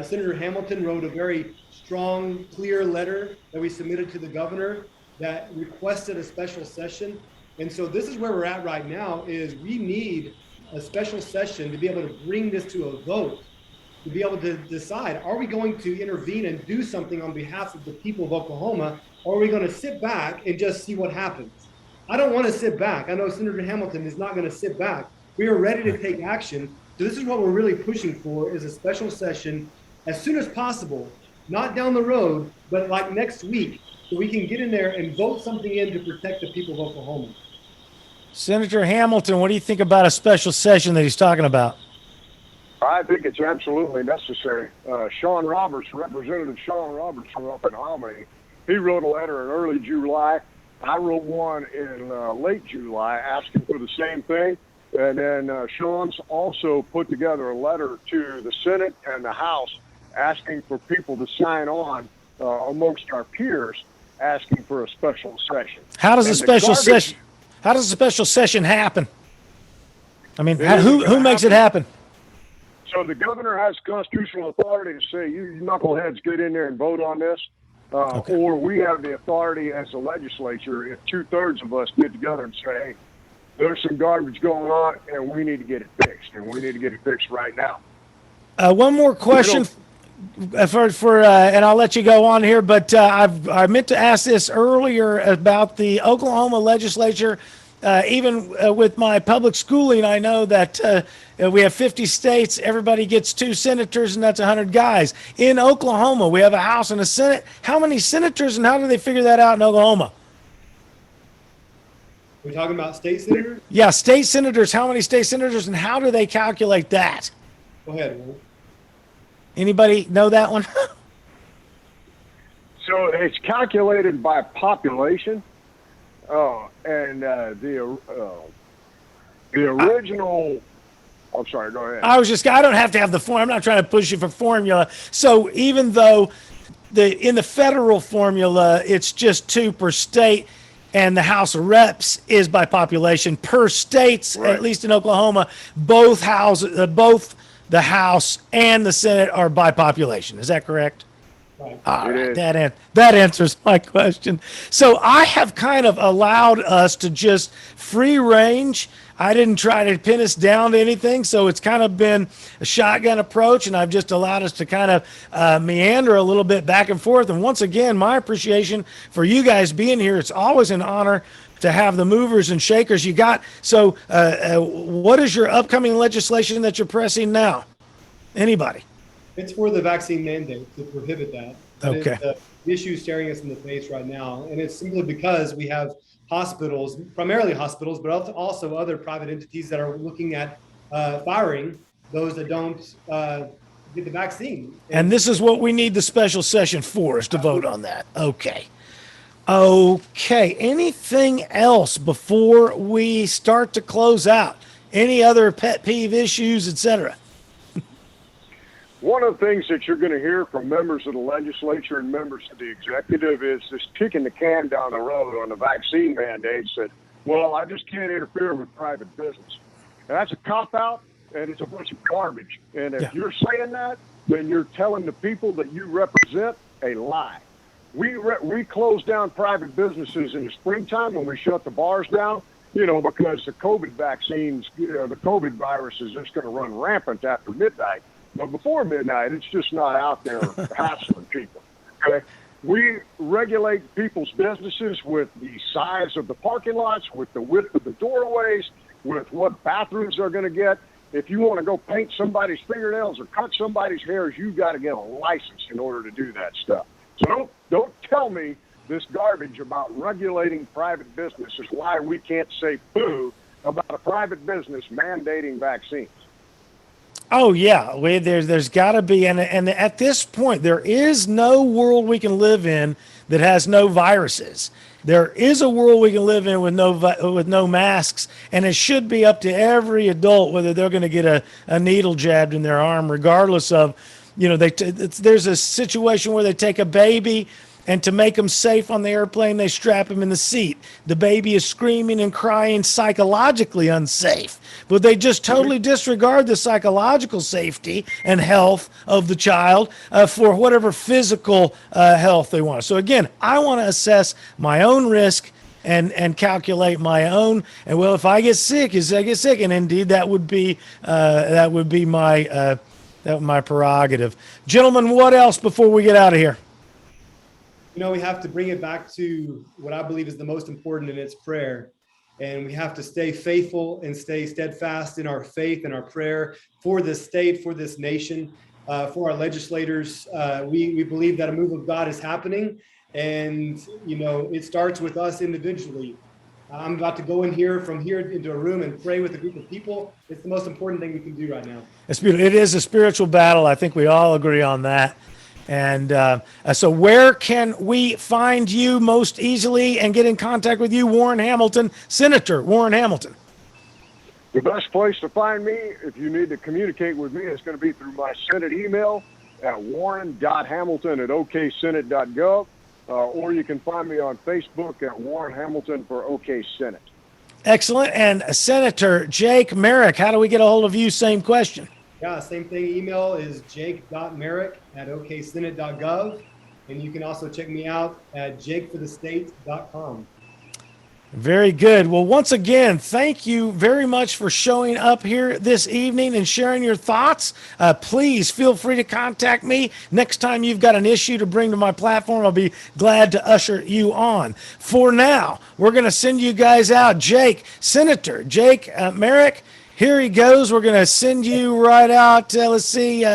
Senator Hamilton wrote a very strong, clear letter that we submitted to the governor that requested a special session. And so this is where we're at right now, is we need a special session to be able to bring this to a vote, to be able to decide, are we going to intervene and do something on behalf of the people of Oklahoma, or are we going to sit back and just see what happens? I don't want to sit back. I know Senator Hamilton is not going to sit back. We are ready to take action. So this is what we're really pushing for, is a special session as soon as possible, not down the road, but like next week, so we can get in there and vote something in to protect the people of Oklahoma. Senator Hamilton, what do you think about a special session that he's talking about? I think it's absolutely necessary. Representative Sean Roberts from up in Albany, he wrote a letter in early July. I wrote one in late July asking for the same thing. And then Sean's also put together a letter to the Senate and the House asking for people to sign on amongst our peers, asking for a special session. How does a special session happen? I mean, who makes it happen? So the governor has constitutional authority to say, you knuckleheads get in there and vote on this. Okay. Or we have the authority as a legislature, if 2/3 of us get together and say, hey, there's some garbage going on and we need to get it fixed, and we need to get it fixed right now. One more question and I'll let you go on here, but I meant to ask this earlier about the Oklahoma legislature. Even with my public schooling, I know that we have 50 states. Everybody gets 2 senators, and that's 100 guys. In Oklahoma, we have a House and a Senate. How many senators, and how do they figure that out in Oklahoma? We're talking about state senators? Yeah, state senators. How many state senators, and how do they calculate that? Go ahead, Will. Anybody know that one? So it's calculated by population. And the original. I'm sorry. Go ahead. I don't have to have the form. I'm not trying to push you for formula. So even though in the federal formula, it's just 2 per state, and the House of Reps is by population per states, right. At least in Oklahoma, both the House and the Senate are by population. Is that correct? Right. All right, that answers my question. So I have kind of allowed us to just free range. I didn't try to pin us down to anything, so it's kind of been a shotgun approach, and I've just allowed us to kind of meander a little bit back and forth. And once again, my appreciation for you guys being here. It's always an honor to have the movers and shakers you got. So what is your upcoming legislation that you're pressing now? Anybody? It's for the vaccine mandate to prohibit that. Okay. It's the issue staring us in the face right now. And it's simply because we have hospitals, primarily hospitals, but also other private entities that are looking at firing those that don't get the vaccine. And this is what we need the special session for, is to vote on that. Okay. Anything else before we start to close out? Any other pet peeve issues, etc.? One of the things that you're going to hear from members of the legislature and members of the executive is this kicking the can down the road on the vaccine mandates that, well, I just can't interfere with private business. And that's a cop-out, and it's a bunch of garbage. And if you're saying that, then you're telling the people that you represent a lie. We closed down private businesses in the springtime when we shut the bars down, because the COVID vaccines, the COVID virus is just going to run rampant after midnight. But before midnight, it's just not out there hassling people. Okay? We regulate people's businesses with the size of the parking lots, with the width of the doorways, with what bathrooms they're going to get. If you want to go paint somebody's fingernails or cut somebody's hairs, you've got to get a license in order to do that stuff. So don't tell me this garbage about regulating private business is why we can't say boo about a private business mandating vaccines. Oh yeah, there's got to be, and at this point, there is no world we can live in that has no viruses. There is a world we can live in with no masks, and it should be up to every adult whether they're going to get a needle jabbed in their arm, regardless of, there's a situation where they take a baby, and to make them safe on the airplane, they strap him in the seat. The baby is screaming and crying, psychologically unsafe, but they just totally disregard the psychological safety and health of the child for whatever physical health they want. So again, I want to assess my own risk and calculate my own. And well, if I get sick, I get sick, and indeed that would be my prerogative. Gentlemen, what else before we get out of here? We have to bring it back to what I believe is the most important, and it's prayer. And we have to stay faithful and stay steadfast in our faith and our prayer for this state, for this nation, for our legislators. We believe that a move of God is happening, and it starts with us individually. I'm about to go from here into a room and pray with a group of people. It's the most important thing we can do right now. It's beautiful. It is a spiritual battle. I think we all agree on that. And so where can we find you most easily and get in contact with you, Warren Hamilton, Senator Warren Hamilton? The best place to find me, if you need to communicate with me, is going to be through my Senate email at warren.hamilton@oksenate.gov, or you can find me on Facebook at Warren Hamilton for OK Senate. Excellent. And Senator Jake Merrick, how do we get a hold of you? Same question. Yeah, same thing. Email is jake.merrick@oksenate.gov. And you can also check me out at jakeforthestate.com. Very good. Well, once again, thank you very much for showing up here this evening and sharing your thoughts. Please feel free to contact me next time you've got an issue to bring to my platform. I'll be glad to usher you on. For now, we're going to send you guys out. Senator Jake Merrick, here he goes. We're going to send you right out. Let's see.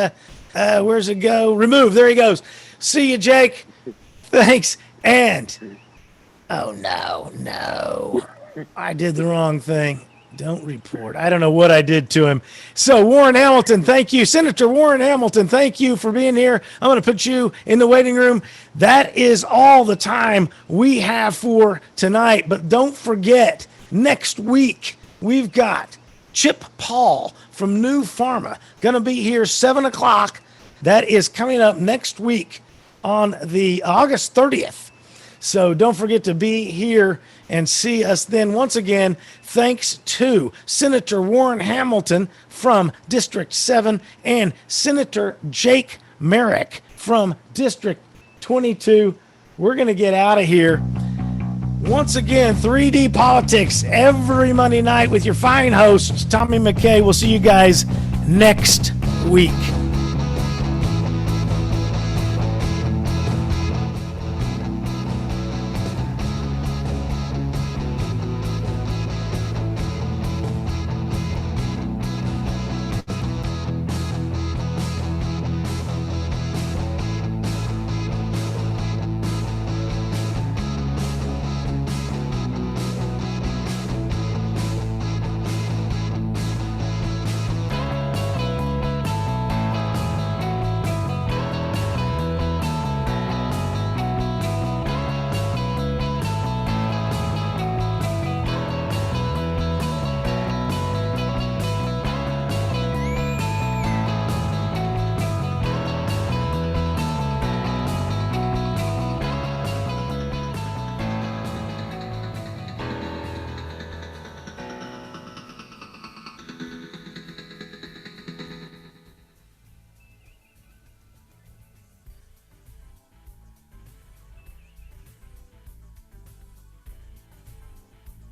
Where's it go? Remove. There he goes. See you, Jake. Thanks. And... oh, no. I did the wrong thing. Don't report. I don't know what I did to him. So, Warren Hamilton, thank you. Senator Warren Hamilton, thank you for being here. I'm going to put you in the waiting room. That is all the time we have for tonight. But don't forget, next week, we've got Chip Paul from New Pharma going to be here 7 o'clock. That is coming up next week on the August 30th. So don't forget to be here and see us then. Once again, thanks to Senator Warren Hamilton from District 7 and Senator Jake Merrick from District 22. We're going to get out of here. Once again, 3D Politics every Monday night with your fine host, Tommy McKay. We'll see you guys next week.